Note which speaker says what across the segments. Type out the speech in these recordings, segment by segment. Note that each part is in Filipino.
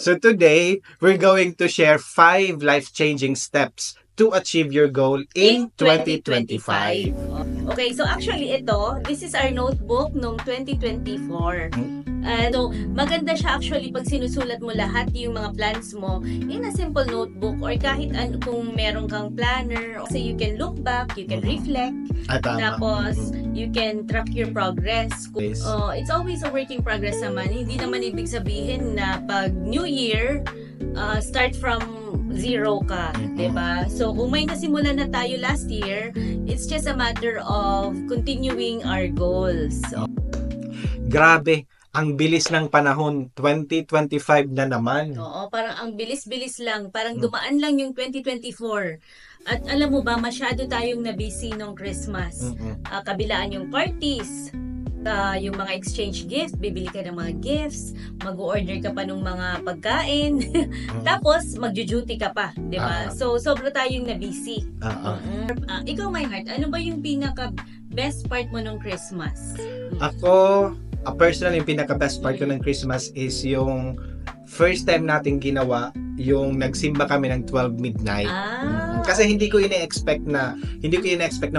Speaker 1: So today, we're going to share 5 life-changing steps to achieve your goal in 2025.
Speaker 2: Okay, so actually this is our notebook noong 2024. So, maganda siya actually pag sinusulat mo lahat yung mga plans mo in a simple notebook or kahit kung meron kang planner. So, you can look back, you can reflect, tapos you can track your progress. It's always a work in progress naman. Hindi naman ibig sabihin na pag New Year, start from zero ka, diba? So, kung may nasimulan na tayo last year, it's just a matter of continuing our goals.
Speaker 1: Grabe, ang bilis ng panahon, 2025 na naman.
Speaker 2: Oo, parang ang bilis-bilis lang. Parang dumaan lang yung 2024. At alam mo ba, masyado tayong na-busy nung Christmas. Kabilaan yung parties, yung mga exchange gifts, bibili ka ng mga gifts, mag-order ka pa ng mga pagkain, tapos magjo-duty ka pa, di ba? So, sobra tayong na-busy. Ikaw, my heart, ano ba yung pinaka-best part mo nung Christmas?
Speaker 1: Ako, personal, yung pinaka-best part ko ng Christmas is yung first time natin ginawa yung nagsimba kami ng 12 midnight. Kasi hindi ko ine-expect na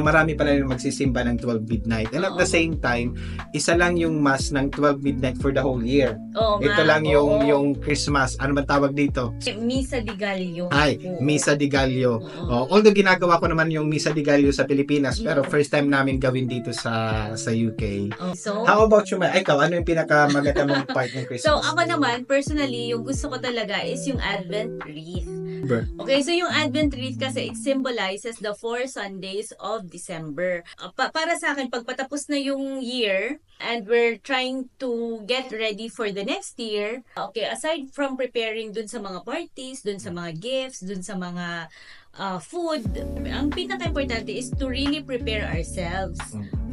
Speaker 1: marami pala yung magsisimba ng 12 midnight. And at the same time, isa lang yung mass ng 12 midnight for the whole year. Ito lang yung Christmas. Ano ba tawag dito?
Speaker 2: Misa di Gallo.
Speaker 1: Misa di Gallo. Although ginagawa ko naman yung Misa di Gallo sa Pilipinas, pero first time namin gawin dito sa UK.
Speaker 2: So,
Speaker 1: how about you, Ma? Ikaw, ano yung pinakamaganda mong part ng Christmas?
Speaker 2: So, ako naman, personally, yung gusto ko talaga is yung Advent wreath. Okay, so yung Advent wreath kasi it symbolizes the 4 Sundays of December. Para sa akin, pag patapos na yung year and we're trying to get ready for the next year, okay, aside from preparing dun sa mga parties, dun sa mga gifts, dun sa mga food, ang pinaka-importante is to really prepare ourselves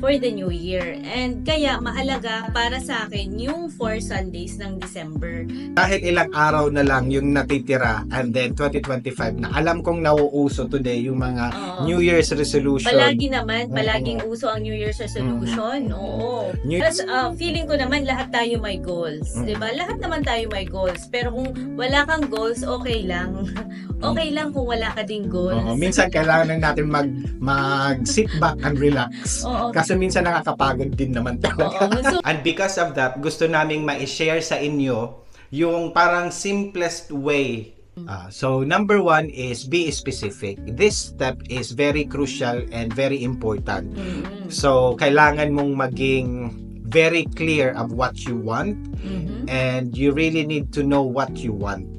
Speaker 2: for the new year. And kaya mahalaga para sa akin yung 4 Sundays ng December.
Speaker 1: Kahit ilang araw na lang yung natitira and then 2025 na alam kong nauuso today yung mga New Year's resolution.
Speaker 2: Palaging uso ang New Year's resolution. Oo. Plus, feeling ko naman lahat tayo may goals. Diba? Lahat naman tayo may goals. Pero kung wala kang goals, okay lang. Okay lang kung wala ka ding goals.
Speaker 1: Minsan kailangan lang natin mag-sit back and relax. Kasi minsan nakakapagod din naman talaga. And because of that, gusto naming ma-share sa inyo yung parang simplest way. So number 1 is be specific. This step is very crucial and very important. So kailangan mong maging very clear of what you want and you really need to know what you want.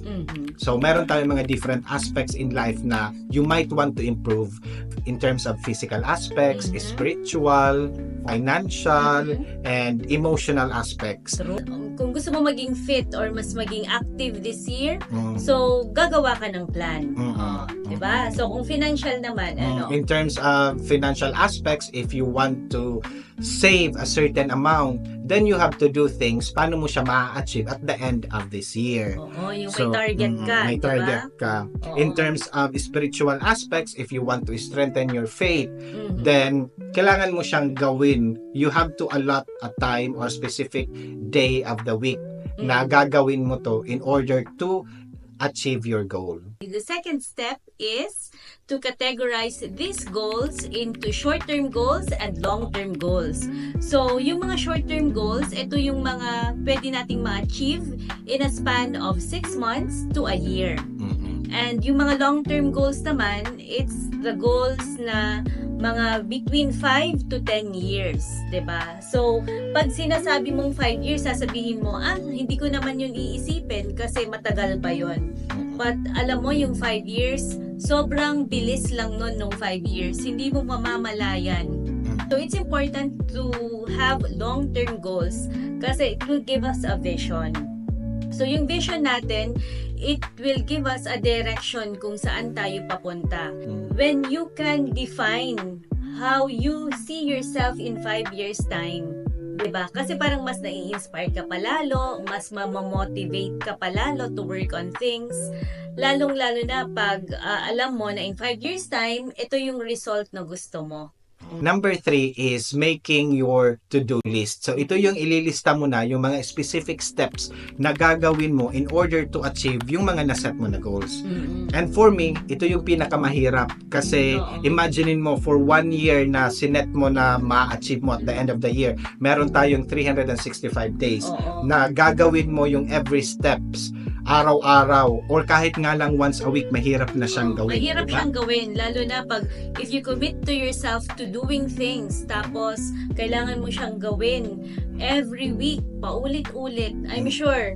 Speaker 1: So, meron tayong mga different aspects in life na you might want to improve in terms of physical aspects, spiritual, financial, and emotional aspects.
Speaker 2: Kung gusto mo maging fit or mas maging active this year, so gagawa ka ng plan. Diba? So, kung financial naman,
Speaker 1: in terms of financial aspects, if you want to save a certain amount, then you have to do things paano mo siya ma-achieve at the end of this year.
Speaker 2: Yung may target ka.
Speaker 1: May target ka. In terms of spiritual aspects, if you want to strengthen your faith, then kailangan mo siyang gawin. You have to allot a time or specific day of the week na gagawin mo to in order to achieve your goal.
Speaker 2: The second step is to categorize these goals into short-term goals and long-term goals. So, yung mga short-term goals, ito yung mga pwede nating ma-achieve in a span of 6 months to a year. And yung mga long-term goals naman, it's the goals na mga between 5 to 10 years, 'di ba? So, pag sinasabi mong 5 years, sasabihin mo, hindi ko naman yun iisipin kasi matagal pa yun. But alam mo, yung 5 years, sobrang bilis lang nun nung 5 years. Hindi mo mamamalayan. So, it's important to have long-term goals kasi it will give us a vision. So, yung vision natin, it will give us a direction kung saan tayo papunta. When you can define how you see yourself in 5 years' time, diba? Kasi parang mas nai-inspire ka palalo, mas mamamotivate ka palalo to work on things. Lalong-lalo na pag alam mo na in 5 years' time, ito yung result na gusto mo.
Speaker 1: Number 3 is making your to-do list. So ito yung ililista mo na yung mga specific steps na gagawin mo in order to achieve yung mga naset mo na goals. And for me, ito yung pinakamahirap kasi imaginein mo for 1 year na sinet mo na ma-achieve mo at the end of the year, meron tayong 365 days na gagawin mo yung every steps araw-araw or kahit nga lang once a week, mahirap na siyang gawin.
Speaker 2: Mahirap
Speaker 1: diba?
Speaker 2: siyang gawin, lalo na pag if you commit to yourself to doing things, tapos kailangan mo siyang gawin every week, paulit-ulit. I'm sure,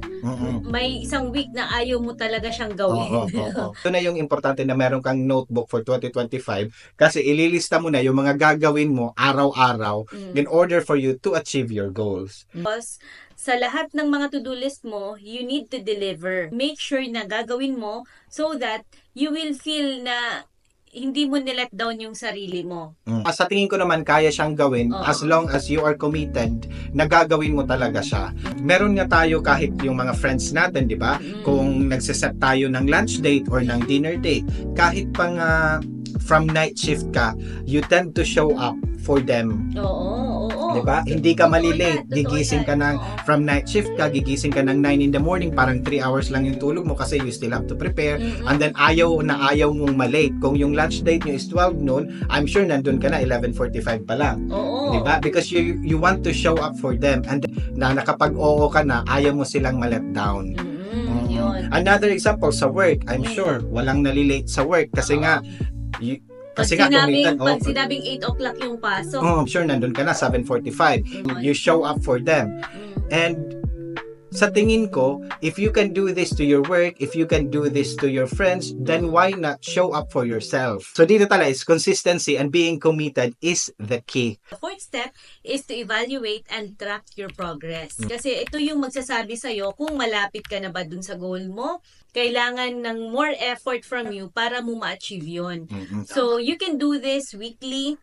Speaker 2: may isang week na ayaw mo talaga siyang gawin.
Speaker 1: Ito na yung importante na meron kang notebook for 2025 kasi ililista mo na yung mga gagawin mo araw-araw in order for you to achieve your goals.
Speaker 2: Tapos, sa lahat ng mga to-do list mo, you need to deliver. Make sure na gagawin mo so that you will feel na hindi mo nilet down yung sarili mo.
Speaker 1: Sa tingin ko naman, kaya siyang gawin as long as you are committed na gagawin mo talaga siya. Meron nga tayo kahit yung mga friends natin, di ba? Kung nagsiset tayo ng lunch date or ng dinner date, kahit pang from night shift ka, you tend to show up for them.
Speaker 2: Oo.
Speaker 1: Diba? Hindi ka malilate. Gigising ka ng from night shift ka, gigising ka ng 9 in the morning, parang 3 hours lang yung tulog mo kasi you still have to prepare. And then ayaw mong malate. Kung yung lunch date nyo is 12 noon, I'm sure nandun ka na 11:45 pa lang. Diba? Because you want to show up for them. And na nakapag-oo ka na, ayaw mo silang ma-let down. Another example sa work, I'm sure walang nalilate sa work kasi nga
Speaker 2: pag sinabing 8 o'clock yung pasok.
Speaker 1: I'm sure nandun ka na 7:45. You show up for them. And sa tingin ko, if you can do this to your work, if you can do this to your friends, then why not show up for yourself? So dito talaga is consistency and being committed is the key.
Speaker 2: The fourth step is to evaluate and track your progress. Kasi ito yung magsasabi sa'yo kung malapit ka na ba dun sa goal mo. Kailangan ng more effort from you para mo ma-achieve yun. So you can do this weekly,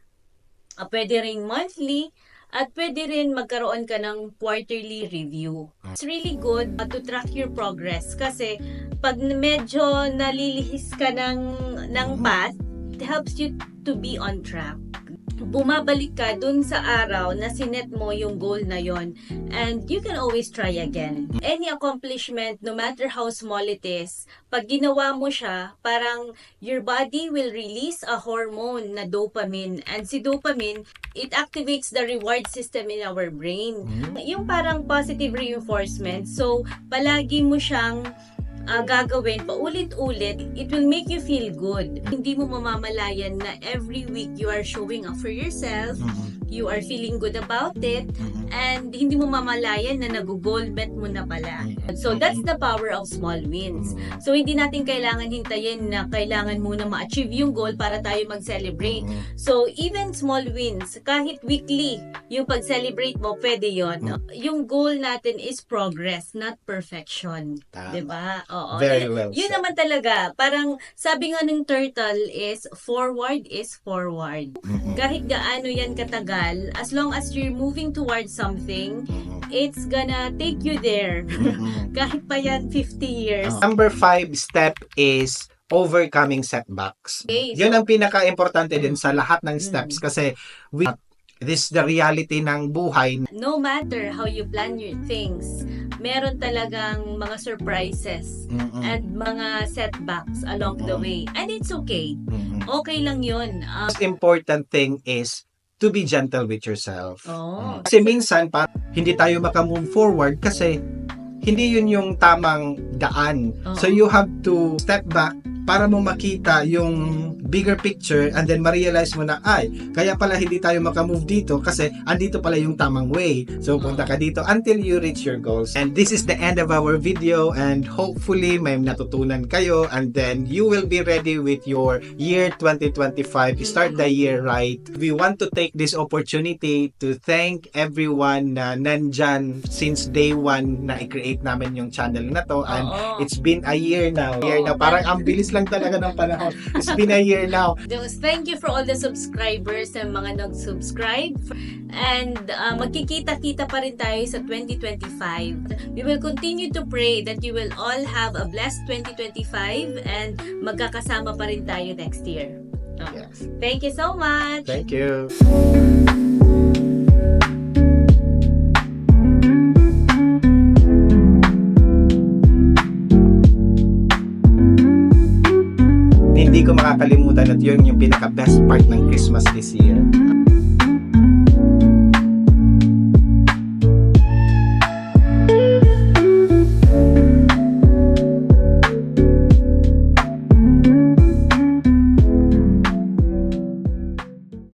Speaker 2: pwede rin monthly, at pwede rin magkaroon ka ng quarterly review. It's really good to track your progress kasi pag medyo nalilihis ka ng path, it helps you to be on track. Bumabalik ka dun sa araw na sinet mo yung goal na yon, and you can always try again. Any accomplishment, no matter how small it is, pag ginawa mo siya, parang your body will release a hormone na dopamine, and si dopamine, it activates the reward system in our brain. Yung parang positive reinforcement. So, palagi mo siyang gagawin paulit-ulit, it will make you feel good. Hindi mo mamamalayan na every week you are showing up for yourself, you are feeling good about it, and hindi mo mamalayan na nag-goal bet mo na pala. So that's the power of small wins. So hindi natin kailangan hintayin na kailangan muna ma-achieve yung goal para tayo mag-celebrate. So even small wins, kahit weekly, yung pag-celebrate mo, pwede yon. Yung goal natin is progress, not perfection. Diba?
Speaker 1: Very well
Speaker 2: Yun
Speaker 1: said.
Speaker 2: naman talaga. Parang sabi nga ng turtle is forward is forward. Kahit gaano yan katagal, as long as you're moving towards something, it's gonna take you there. Kahit pa yan 50 years.
Speaker 1: Number 5 step is overcoming setbacks.
Speaker 2: Okay,
Speaker 1: Yun ang pinaka-importante din sa lahat ng steps kasi this is the reality ng buhay.
Speaker 2: No matter how you plan your things, meron talagang mga surprises and mga setbacks along the way. And it's okay. Okay lang yun.
Speaker 1: Most important thing is to be gentle with yourself. Kasi minsan hindi tayo makamove forward kasi hindi yun yung tamang daan. So you have to step back para mo makita yung bigger picture and then ma-realize mo na kaya pala hindi tayo makamove dito kasi andito pala yung tamang way. So punta ka dito until you reach your goals. And this is the end of our video and hopefully may natutunan kayo and then you will be ready with your year 2025. Start the year right. We want to take this opportunity to thank everyone na nandyan since day 1 na i-create namin yung channel na to and it's been a year now. Parang ang bilis lang talaga ng panahon. It's been a year now.
Speaker 2: Thank you for all the subscribers and mga nag-subscribe. And magkikita-kita pa rin tayo sa 2025. We will continue to pray that you will all have a blessed 2025 and magkakasama pa rin tayo next year.
Speaker 1: Yes.
Speaker 2: Thank you so much.
Speaker 1: Thank you. Hindi ko makakalimutan at yun yung pinaka-best part ng Christmas this year.